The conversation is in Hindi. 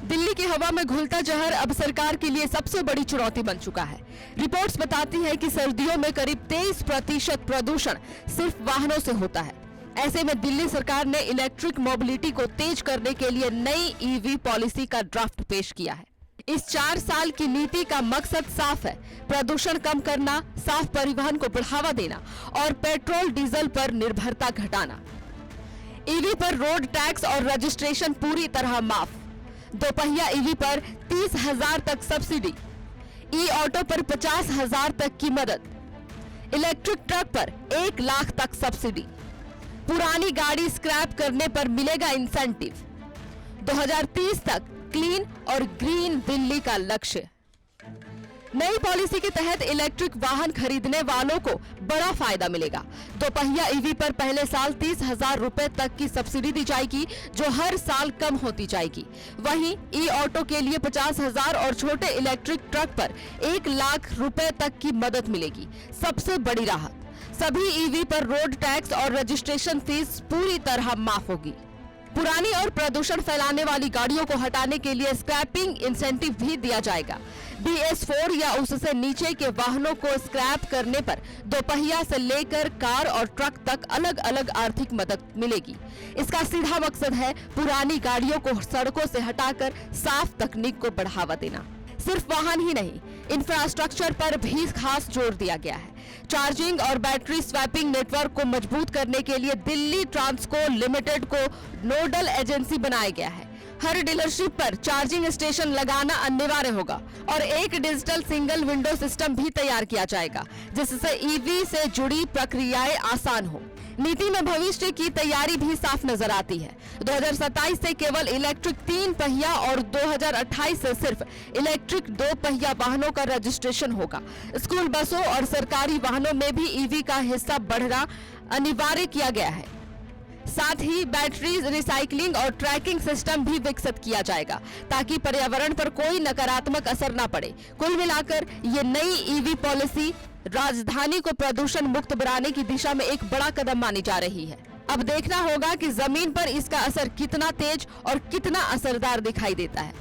दिल्ली की हवा में घुलता जहर अब सरकार के लिए सबसे बड़ी चुनौती बन चुका है। रिपोर्ट्स बताती हैं कि सर्दियों में करीब 23% प्रदूषण सिर्फ वाहनों से होता है। ऐसे में दिल्ली सरकार ने इलेक्ट्रिक मोबिलिटी को तेज करने के लिए नई ईवी पॉलिसी का ड्राफ्ट पेश किया है। इस 4 साल की नीति का मकसद साफ है, प्रदूषण कम करना, साफ परिवहन को बढ़ावा देना और पेट्रोल डीजल पर निर्भरता घटाना। ईवी पर रोड टैक्स और रजिस्ट्रेशन पूरी तरह माफ। दोपहिया ईवी पर 30,000 तक सब्सिडी, ई ऑटो पर 50,000 तक की मदद, इलेक्ट्रिक ट्रक पर 1 लाख तक सब्सिडी, पुरानी गाड़ी स्क्रैप करने पर मिलेगा इंसेंटिव। 2030 तक क्लीन और ग्रीन दिल्ली का लक्ष्य। नई पॉलिसी के तहत इलेक्ट्रिक वाहन खरीदने वालों को बड़ा फायदा मिलेगा। दोपहिया ईवी पर पहले साल 30,000 रुपए तक की सब्सिडी दी जाएगी, जो हर साल कम होती जाएगी। वहीं ई ऑटो के लिए 50,000 और छोटे इलेक्ट्रिक ट्रक पर 1 लाख रुपए तक की मदद मिलेगी। सबसे बड़ी राहत, सभी ईवी पर रोड टैक्स और रजिस्ट्रेशन फीस पूरी तरह माफ होगी। पुरानी और प्रदूषण फैलाने वाली गाड़ियों को हटाने के लिए स्क्रैपिंग इंसेंटिव भी दिया जाएगा। BS4 या उससे नीचे के वाहनों को स्क्रैप करने पर दोपहिया से लेकर कार और ट्रक तक अलग अलग आर्थिक मदद मिलेगी। इसका सीधा मकसद है पुरानी गाड़ियों को सड़कों से हटाकर साफ तकनीक को बढ़ावा देना। सिर्फ वाहन ही नहीं, इंफ्रास्ट्रक्चर पर भी खास जोर दिया गया है। चार्जिंग और बैटरी स्वैपिंग नेटवर्क को मजबूत करने के लिए दिल्ली ट्रांसको लिमिटेड को नोडल एजेंसी बनाया गया है। हर डीलरशिप पर चार्जिंग स्टेशन लगाना अनिवार्य होगा और एक डिजिटल सिंगल विंडो सिस्टम भी तैयार किया जाएगा, जिससे ईवी से जुड़ी प्रक्रियाएं आसान हो। नीति में भविष्य की तैयारी भी साफ नजर आती है। 2027 से केवल इलेक्ट्रिक 3 पहिया और 2028 से सिर्फ इलेक्ट्रिक 2 पहिया वाहनों का रजिस्ट्रेशन होगा। स्कूल बसों और सरकारी वाहनों में भी ईवी का हिस्सा बढ़ना अनिवार्य किया गया है। साथ ही बैटरी रिसाइकलिंग और ट्रैकिंग सिस्टम भी विकसित किया जाएगा, ताकि पर्यावरण पर कोई नकारात्मक असर न पड़े। कुल मिलाकर ये नई ईवी पॉलिसी राजधानी को प्रदूषण मुक्त बनाने की दिशा में एक बड़ा कदम मानी जा रही है। अब देखना होगा कि जमीन पर इसका असर कितना तेज और कितना असरदार दिखाई देता है।